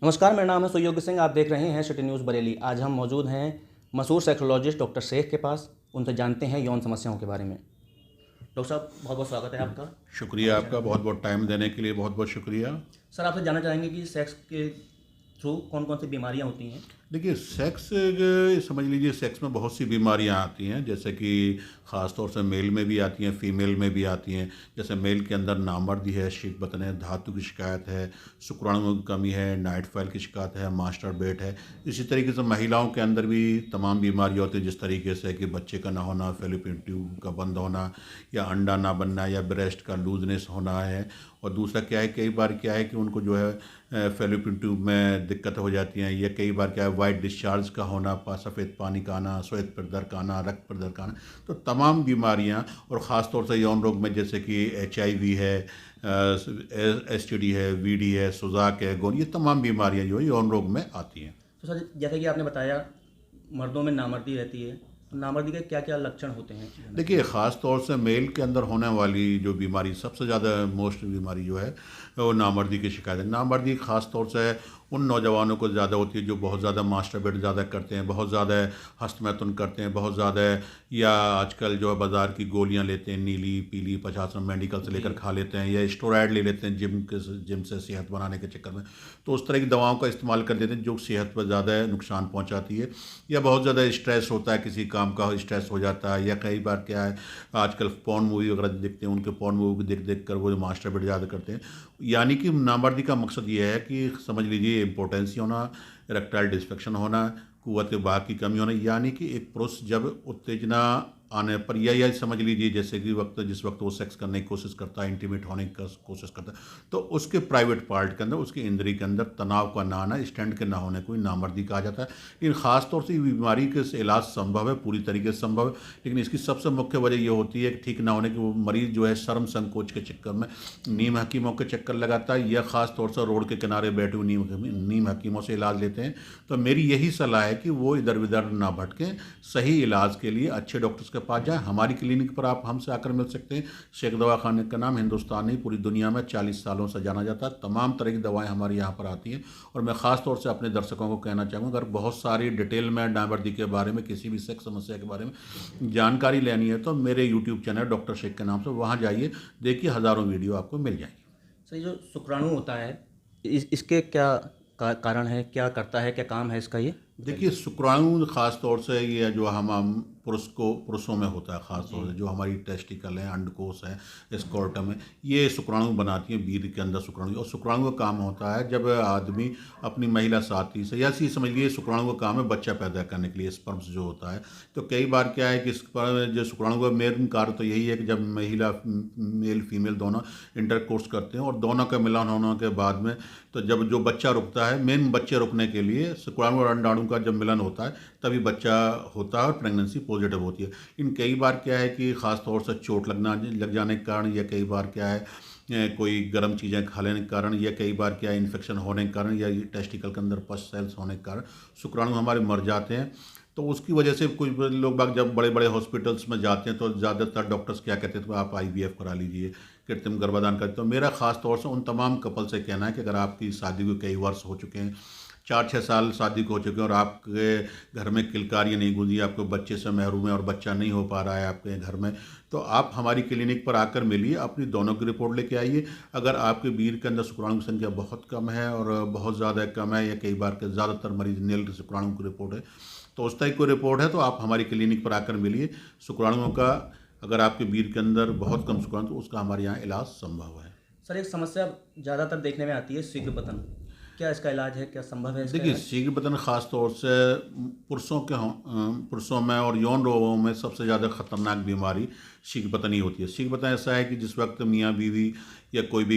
नमस्कार, मेरा नाम है सुयोग्य सिंह। आप देख रहे हैं सिटी न्यूज़ बरेली। आज हम मौजूद हैं मशहूर सेक्सोलॉजिस्ट डॉक्टर शेख के पास। उनसे जानते हैं यौन समस्याओं के बारे में। डॉक्टर साहब, बहुत बहुत स्वागत है आपका शुक्रिया हमारे आपका, चैनल में। बहुत बहुत टाइम देने के लिए बहुत बहुत शुक्रिया। सर, आपसे जानना चाहेंगे कि सेक्स के थ्रू कौन कौन सी बीमारियां होती हैं। देखिए, सेक्स समझ लीजिए, सेक्स में बहुत सी बीमारियां आती हैं, जैसे कि ख़ास तौर से मेल में भी आती हैं, फीमेल में भी आती हैं। जैसे मेल के अंदर नामर्दी है, शीघ्रपतन है, धातु की शिकायत है, शुक्राणुओं की कमी है, नाइट फाइल की शिकायत है, मास्टरबेट है। इसी तरीके से महिलाओं के अंदर भी तमाम बीमारियाँ होती हैं, जिस तरीके से कि बच्चे का ना होना, फैलोपियन ट्यूब का बंद होना, या अंडा ना बनना, या ब्रेस्ट का लूजनेस होना है। और दूसरा क्या है, कई बार क्या है कि उनको जो है फैलोपियन ट्यूब में दिक्कत हो जाती हैं, या कई बार क्या है वाइट डिस्चार्ज का होना, सफ़ेद पानी का आना, श्वेत प्रदर का आना, रक्त प्रदर का आना। तो तमाम बीमारियां, और ख़ास तौर से यौन रोग में जैसे कि HIV है, STD है, VD है, सुजाक है, गोन, ये तमाम बीमारियां जो है यौन रोग में आती हैं। तो सर, जैसे कि आपने बताया मर्दों में नामर्दी रहती है, तो नामर्दी के क्या क्या लक्षण होते हैं? देखिए, ख़ास तौर से मेल के अंदर होने वाली जो बीमारी, सबसे ज़्यादा मोस्ट बीमारी जो है वो नामर्दी की शिकायत है। नामर्दी ख़ास तौर से उन नौजवानों को ज़्यादा होती है जो बहुत ज़्यादा मास्टरबेट ज़्यादा करते हैं, बहुत ज़्यादा हस्तमैथुन करते हैं, बहुत ज़्यादा, या आजकल जो है बाज़ार की गोलियां लेते हैं, नीली पीली 50 मेडिकल से लेकर खा लेते हैं, या स्टेरॉयड ले लेते हैं जिम से सेहत बनाने के चक्कर में। तो उस तरह की दवाओं का इस्तेमाल कर देते हैं जो सेहत पर ज़्यादा नुकसान पहुँचाती है। या बहुत ज़्यादा स्ट्रेस होता है, किसी काम का स्ट्रेस हो जाता है, या कई बार क्या है आजकल पॉर्न मूवी वगैरह देखते हैं, उनके पॉर्न मूवी देख देख कर वो मास्टरबेट ज़्यादा करते हैं। यानी कि नामर्दी का मकसद ये है कि समझ लीजिए इम्पोर्टेंसी होना, इरेक्टाइल डिस्फंक्शन होना, कुव्वत बाह की कमी होना। यानी कि एक पुरुष जब उत्तेजना आने पर, या समझ लीजिए जैसे कि जिस वक्त वो सेक्स करने की कोशिश करता है, इंटीमेट होने की कोशिश करता है, तो उसके प्राइवेट पार्ट के अंदर, उसकी इंद्री के अंदर तनाव का ना आना, स्टैंड के ना होने को नामर्दी कहा जाता है। लेकिन ख़ास तौर से ये बीमारी के इलाज संभव है, पूरी तरीके से संभव है, लेकिन इसकी सबसे मुख्य वजह ये होती है कि ठीक ना होने की वो मरीज़ जो है शर्म संकोच के चक्कर में नीम हकीमों के चक्कर लगाता है, या ख़ास तौर से रोड के किनारे बैठे हुए नीम हकीमों से इलाज लेते हैं। तो मेरी यही सलाह है कि वो इधर उधर ना भटकें, सही इलाज के लिए अच्छे डॉक्टर्स के पास जाएं। हमारी क्लिनिक पर आप हमसे आकर मिल सकते हैं। शेख दवाखाने का नाम हिंदुस्तान नहीं पूरी दुनिया में 40 सालों से जाना जाता है। तमाम तरह की दवाएं हमारे यहाँ पर आती हैं। और मैं ख़ास तौर से अपने दर्शकों को कहना चाहूँगा, अगर बहुत सारी डिटेल में नामर्दी के बारे में, किसी भी सेक्स समस्या के बारे में जानकारी लेनी है, तो मेरे यूट्यूब चैनल डॉक्टर शेख के नाम से वहाँ जाइए, देखिए हज़ारों वीडियो आपको मिल जाएंगी। सर, ये जो शुक्राणु होता है, इसके क्या कारण है, क्या करता है, क्या काम है इसका, ये देखिए, बताइए। शुक्राणु ख़ास तौर से ये जो हम पुरुषों में होता है, ख़ास तौर से जी। जो हमारी टेस्टिकल है, अंडकोश है, स्कॉर्टम है, ये शुक्राणु बनाती हैं वीर्य के अंदर शुक्राणु। और शुक्राणु का काम होता है जब आदमी अपनी महिला साथी से, या ऐसी समझ लीजिए शुक्राणु का काम है बच्चा पैदा करने के लिए, स्पर्म्स जो होता है। तो कई बार क्या है कि इस पर जो शुक्राणु का मेन कार्य तो यही है कि जब महिला मेल फीमेल दोनों इंटरकोर्स करते हैं और दोनों का मिलन होने के बाद में, तो जब जो बच्चा रुकता है, मेन बच्चे रुकने के लिए शुक्राणु और अंडाणु का जब मिलन होता है तभी बच्चा होता है और प्रेगनेंसी पॉजिटिव होती है। इन कई बार क्या है कि ख़ास तौर से चोट लग जाने के कारण, या कई बार क्या है कोई गर्म चीज़ें खा लेने के कारण, या कई बार क्या है इन्फेक्शन होने के कारण, या टेस्टिकल के अंदर पस सेल्स होने के कारण शुक्राणु हमारे मर जाते हैं। तो उसकी वजह से कुछ लोग बाग जब बड़े बड़े हॉस्पिटल्स में जाते हैं तो ज़्यादातर डॉक्टर्स क्या कहते हैं, तो आप IVF करा लीजिए, कृत्रिम गर्भाधान करते। तो मेरा ख़ास तौर से उन तमाम कपल से कहना है कि अगर आपकी शादी को कई वर्ष हो चुके हैं, 4-6 साल शादी को हो चुके हैं, और आपके घर में किलकारियाँ नहीं गूंजी, आपके बच्चे से महरूम है और बच्चा नहीं हो पा रहा है आपके घर में, तो आप हमारी क्लिनिक पर आकर मिलिए, अपनी दोनों की रिपोर्ट लेके आइए। अगर आपके वीर्य के अंदर शुक्राणु की संख्या बहुत कम है और बहुत ज़्यादा कम है, या कई बार के ज़्यादातर मरीज नील शुक्राणु की रिपोर्ट है, तो उस तरह की रिपोर्ट है, तो आप हमारी क्लिनिक पर आकर मिलिए। शुक्राणुओं का, अगर आपके वीर्य के अंदर बहुत कम शुक्राणु, तो उसका हमारे यहाँ इलाज संभव है। सर, एक समस्या ज़्यादातर देखने में आती है, शीघ्र पतन। क्या इसका इलाज है, क्या संभव है इसका देखिए, इलाज? शीघ्र पतन ख़ास तौर से पुरुषों में और यौन रोगों में सबसे ज़्यादा खतरनाक बीमारी शीघ्र पतन ही होती है। शीघ्र पतन ऐसा है कि जिस वक्त मियाँ बीवी या कोई भी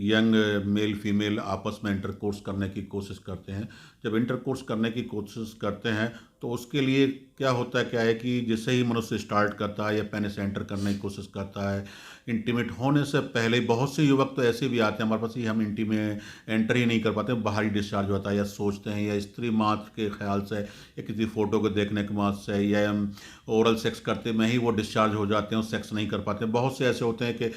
यंग मेल फीमेल आपस में इंटरकोर्स करने की कोशिश करते हैं, जब इंटरकोर्स करने की कोशिश करते हैं तो उसके लिए क्या है कि जैसे ही मनुष्य स्टार्ट करता है या पेनिस एंटर करने की कोशिश करता है, इंटीमेट होने से पहले बहुत से युवक तो ऐसे भी आते हैं हमारे पास कि हम इंटीमेट एंटर ही नहीं कर पाते, बाहरी डिस्चार्ज होता है, या सोचते हैं, या स्त्री मात्र के ख्याल से, या किसी फ़ोटो को देखने के बाद से, या हम ओरल सेक्स करते में ही वो डिस्चार्ज हो जाते हैं और सेक्स नहीं कर पाते। बहुत से ऐसे होते हैं कि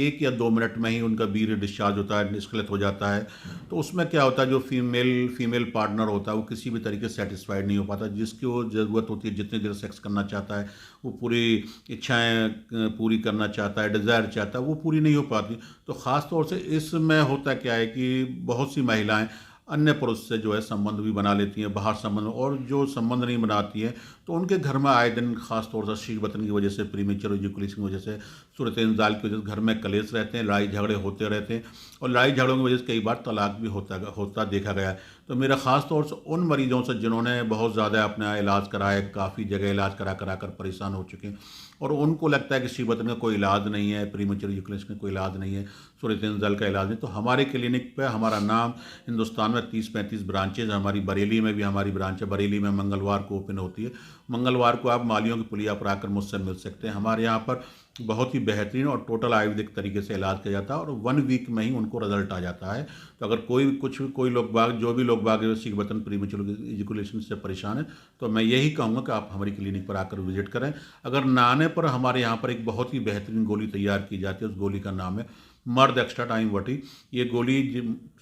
1 या 2 मिनट में ही उनका वीर्य डिस्चार्ज होता है, निष्क्रिय हो जाता है। तो उसमें क्या होता है, जो फीमेल पार्टनर होता है वो किसी भी तरीके से सेटिस्फाइड नहीं हो पाता। जिसकी वो ज़रूरत होती है, जितनी देर सेक्स करना चाहता है, वो पूरी इच्छाएँ पूरी करना चाहता है, डिज़ायर चाहता है, वो पूरी नहीं हो पाती। तो ख़ास तौर से इसमें होता क्या है कि बहुत सी महिलाएँ अन्य पुरुष से जो है संबंध भी बना लेती हैं, बाहर संबंध, और जो संबंध नहीं बनाती हैं तो उनके घर में आए दिन खास तौर से शीघ्र वतन की वजह से, प्रीमेच्योर इजैकुलेशन की वजह से, सूरत इंजाल की वजह से घर में कलेश रहते हैं, लड़ाई झगड़े होते रहते हैं, और लड़ाई झगड़ों की वजह से कई बार तलाक भी होता देखा गया है। तो मेरा ख़ास तौर से उन मरीजों से जिन्होंने बहुत ज़्यादा अपना इलाज कराया, काफ़ी जगह इलाज करा कर परेशान हो चुके हैं, और उनको लगता है कि शीबतन का कोई इलाज नहीं है, प्रीमेच्योर इजैकुलेशन का कोई इलाज नहीं है, सूरत इंजाल का इलाज नहीं, तो हमारे क्लिनिक पे, हमारा नाम हिंदुस्तान में 30-35 ब्रांचेज, हमारी बरेली में भी हमारी ब्रांच है। बरेली में मंगलवार को ओपन होती है। मंगलवार को आप मालियों की पुलिया पर आकर मुझसे मिल सकते हैं। हमारे यहाँ पर बहुत ही बेहतरीन और टोटल आयुर्वेदिक तरीके से इलाज किया जाता है, और 1 वीक में ही उनको रिजल्ट आ जाता है। तो अगर कोई लोग बाग, जो भी लोग बाग शीघ्र प्रीमेच्योर इजैकुलेशन से परेशान है, तो मैं यही कहूँगा कि आप हमारी क्लिनिक पर आकर विजिट करें। अगर ना आने पर हमारे यहाँ पर एक बहुत ही बेहतरीन गोली तैयार की जाती है। उस गोली का नाम है मर्द एक्स्ट्रा टाइम वटी। ये गोली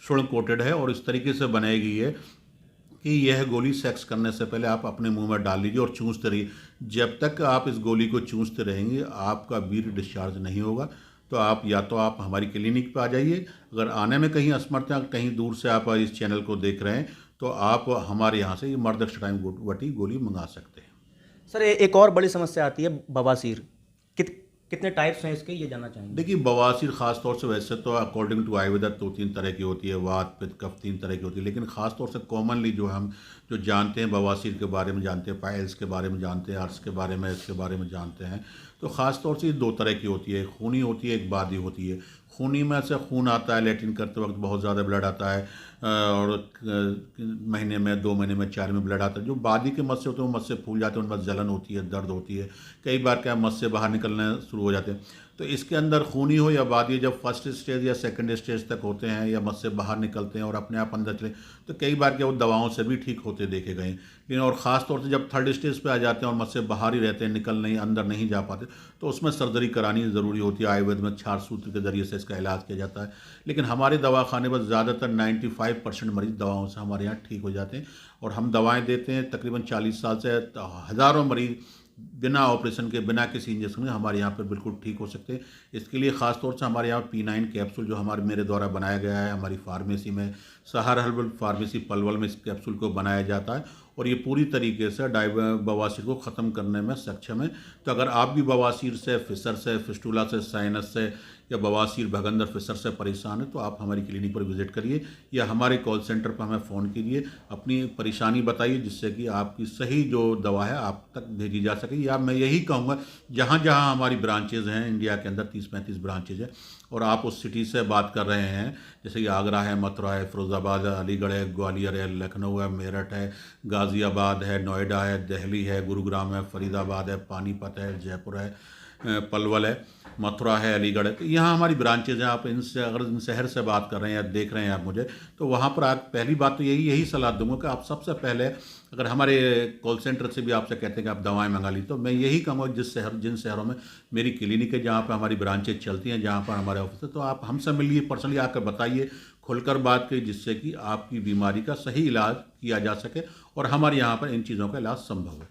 स्वर्ण कोटेड है और इस तरीके से बनाई गई है कि यह गोली सेक्स करने से पहले आप अपने मुंह में डाल लीजिए और चूसते रहिए। जब तक आप इस गोली को चूसते रहेंगे, आपका वीर्य डिस्चार्ज नहीं होगा। तो आप हमारी क्लिनिक पर आ जाइए। अगर आने में कहीं असमर्थ हैं, कहीं दूर से आप इस चैनल को देख रहे हैं, तो आप हमारे यहाँ से ये मर्द एक्स्ट्रा टाइम वटी गोली मंगा सकते हैं। सर, एक और बड़ी समस्या आती है, बवासीर। कितने टाइप्स हैं इसके, ये जानना चाहेंगे। देखिए, बवासीर ख़ास तौर से, वैसे तो अकॉर्डिंग टू आयुर्वेदा 2-3 तरह की होती है, वात पित्त कफ 3 तरह की होती है, लेकिन ख़ास तौर से कॉमनली जो हम जो जानते हैं, बवासीर के बारे में जानते हैं, पाइल्स के बारे में जानते हैं, अर्श के बारे में, इसके बारे में जानते हैं। तो ख़ास तौर से ये 2 तरह की होती है, एक खूनी होती है, एक बादी होती है। खूनी में से खून आता है, लैट्रिन करते वक्त बहुत ज़्यादा ब्लड आता है, और महीने में, 2 महीने में, 4 में ब्लड आता है। जो बादी के मस्से होते हैं वो मस्से फूल जाते हैं, उनमें जलन होती है, दर्द होती है, कई बार क्या मस्से बाहर निकलने शुरू हो जाते हैं। तो इसके अंदर खूनी हो या बादी, जब फर्स्ट स्टेज या सेकंड स्टेज तक होते हैं या मस्से बाहर निकलते हैं और अपने आप अंदर चले, तो कई बार क्या वो दवाओं से भी ठीक होते देखे गए। लेकिन और ख़ास तौर से जब थर्ड स्टेज पे आ जाते हैं और मस्से बाहर ही रहते हैं, निकल नहीं, अंदर नहीं जा पाते, तो उसमें सर्जरी करानी ज़रूरी होती है। आयुर्वेद में क्षार सूत्र के ज़रिए से इसका इलाज किया जाता है। लेकिन हमारे दवाखाने पर ज़्यादातर 95% मरीज़ दवाओं से हमारे यहाँ ठीक हो जाते हैं, और हम दवाएँ देते हैं। तकरीबन 40 साल से हज़ारों मरीज़ बिना ऑपरेशन के, बिना किसी इंजेक्शन के हमारे यहाँ पर बिल्कुल ठीक हो सकते हैं। इसके लिए ख़ास तौर से हमारे यहाँ P9 कैप्सूल जो मेरे द्वारा बनाया गया है, हमारी फार्मेसी में, सहार हर्बल फार्मेसी पलवल में इस कैप्सूल को बनाया जाता है, और ये पूरी तरीके से बवासीर को ख़त्म करने में सक्षम है। तो अगर आप भी बवासीर से, फिसर से, फिस्टूला से, साइनस से, या बवासीर, भगंदर, फिसर से परेशान है, तो आप हमारी क्लिनिक पर विजिट करिए, या हमारे कॉल सेंटर पर हमें फ़ोन कीजिए, अपनी परेशानी बताइए, जिससे कि आपकी सही जो दवा है आप तक भेजी जा सके। या मैं यही कहूँगा, जहाँ जहाँ हमारी ब्रांचेज़ हैं, इंडिया के अंदर 30-35 ब्रांचेज़ हैं, और आप उस सिटी से बात कर रहे हैं, जैसे कि आगरा है, मथुरा है, फिरोज़ाबाद है, अलीगढ़ है, ग्वालियर है, लखनऊ है, मेरठ है, गाज़ियाबाद है, नोएडा है, दिल्ली है, गुरुग्राम है, फरीदाबाद है, पानीपत है, जयपुर है, पलवल है, मथुरा है, अलीगढ़ है, तो यहाँ हमारी ब्रांचेज़ हैं। आप इनसे, अगर इन शहर से बात कर रहे हैं या देख रहे हैं आप मुझे, तो वहाँ पर आप, पहली बात तो यही सलाह दूंगा कि आप सबसे पहले, अगर हमारे कॉल सेंटर से भी आपसे कहते हैं कि आप दवाएं मंगा ली, तो मैं यही कहूँगा, जिन शहरों में मेरी क्लिनिक है, जहाँ पर हमारी ब्रांचेज चलती हैं, जहाँ पर हमारे ऑफिस है, तो आप हमसे मिलिए, पर्सनली आकर बताइए, खुलकर बात करिए, जिससे कि आपकी बीमारी का सही इलाज किया जा सके, और हमारे यहाँ पर इन चीज़ों का इलाज संभव है।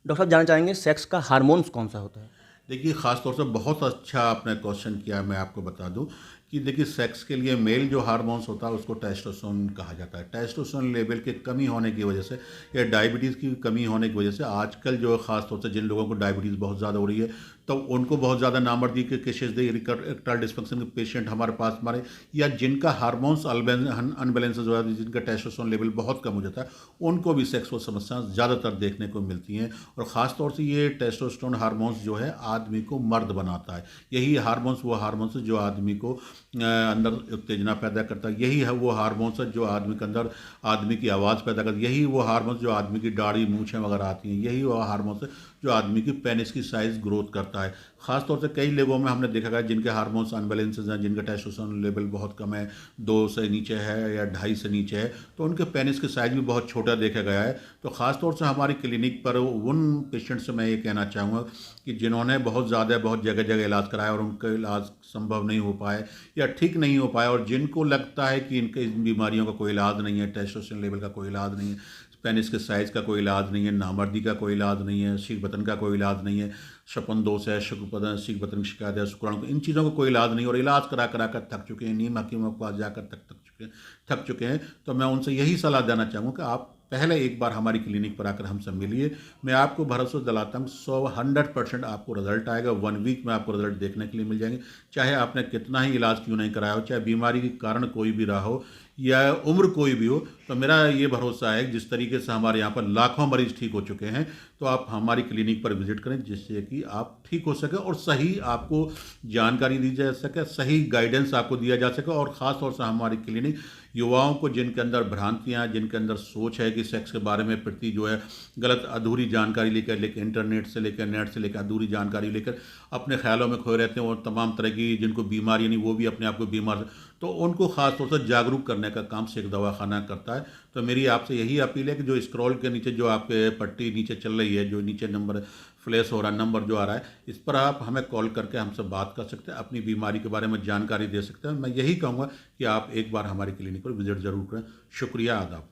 डॉक्टर साहब, जानना चाहेंगे सेक्स का हार्मोन्स कौन सा होता है। देखिए, ख़ास तौर से बहुत अच्छा आपने क्वेश्चन किया। मैं आपको बता दूं कि देखिए, सेक्स के लिए मेल जो हार्मोन्स होता है उसको टेस्टोस्टेरोन कहा जाता है। टेस्टोस्टेरोन लेवल की कमी होने की वजह से, या डायबिटीज़ की कमी होने की वजह से, आजकल जो ख़ास तौर से जिन लोगों को डायबिटीज़ बहुत ज़्यादा हो रही है, तो उनको बहुत ज़्यादा नामर्दी के केसेज, इरेक्टाइल डिस्फंक्शन के पेशेंट हमारे पास या जिनका हार्मोन्स अनबैलेंसेज हो जाता है, जिनका टेस्टोस्टेरोन लेवल बहुत कम हो जाता है, उनको भी सेक्सुअल समस्याएं ज़्यादातर देखने को मिलती हैं। और ख़ास तौर से ये टेस्टोस्टेरोन हार्मोन्स जो है आदमी को मर्द बनाता है। यही हार्मोन्स वो हार्मोन्स जो आदमी को अंदर उत्तेजना पैदा करता है। यही है वो हार्मोन्स जो आदमी के अंदर, आदमी की आवाज़ पैदा करता है। यही वो हार्मोन्स जो आदमी की दाढ़ी, मूछें वगैरह आती हैं। यही वो हार्मोन्स जो आदमी की पेनिस की साइज़ ग्रोथ करता है। ख़ासतौर से कई लोगों में हमने देखा है जिनके हार्मोन्स अनबैलेंसेस हैं, जिनका टेस्टोस्टेरोन लेवल बहुत कम है, 2 से नीचे है या 2.5 से नीचे है, तो उनके पेनिस की साइज़ भी बहुत छोटा देखा गया है। तो ख़ासतौर से हमारी क्लिनिक पर उन पेशेंट से मैं ये कहना चाहूँगा कि जिन्होंने बहुत जगह जगह इलाज कराया और उनका इलाज संभव नहीं हो पाए या ठीक नहीं हो पाया, और जिनको लगता है कि इनके इन बीमारियों का कोई इलाज नहीं है, टेस्टोस्टेरोन लेवल का कोई इलाज नहीं है, पेनिस के साइज़ का कोई इलाज नहीं है, नामर्दी का कोई इलाज नहीं है, शीघ्र बतन का कोई इलाज नहीं है, श्वपन दोष है, शीघ्र बतन की शिकायत है, शुक्राणु, इन चीज़ों का कोई इलाज नहीं, और इलाज करा करा कर थक चुके हैं, नीम हकीमों के पास जाकर थक चुके हैं। तो मैं उनसे यही सलाह देना चाहूँगा कि आप पहले एक बार हमारी क्लिनिक पर आकर हमसे मिलिए। मैं आपको भरोसा दिलाता हूँ 100% आपको रिजल्ट आएगा। 1 वीक में आपको रिजल्ट देखने के लिए मिल जाएंगे, चाहे आपने कितना ही इलाज क्यों नहीं कराया हो, चाहे बीमारी के कारण कोई भी रहा हो या उम्र कोई भी हो। तो मेरा ये भरोसा है कि जिस तरीके से हमारे यहाँ पर लाखों मरीज ठीक हो चुके हैं, तो आप हमारी क्लिनिक पर विजिट करें, जिससे कि आप ठीक हो सके और सही आपको जानकारी दी जा सके, सही गाइडेंस आपको दिया जा सके। और ख़ास तौर से हमारी क्लिनिक युवाओं को, जिनके अंदर भ्रांतियाँ, जिनके अंदर सोच है कि सेक्स के बारे में प्रति जो है गलत अधूरी जानकारी लेकर इंटरनेट से लेकर नेट से लेकर अधूरी जानकारी लेकर अपने ख्यालों में खोए रहते हैं, और तमाम तरह की जिनको बीमारी नहीं वो भी अपने आप को बीमार, तो उनको ख़ास तौर से जागरूक करने का काम शेख दवाखाना करता है। तो मेरी आपसे यही अपील है कि जो स्क्रॉल के नीचे जो आपके पट्टी नीचे चल रही है, जो नीचे नंबर फ्लैश हो रहा है, नंबर जो आ रहा है, इस पर आप हमें कॉल करके हमसे बात कर सकते हैं, अपनी बीमारी के बारे में जानकारी दे सकते हैं। मैं यही कहूँगा कि आप एक बार हमारी क्लिनिक पर विजिट ज़रूर करें। शुक्रिया, आदाब।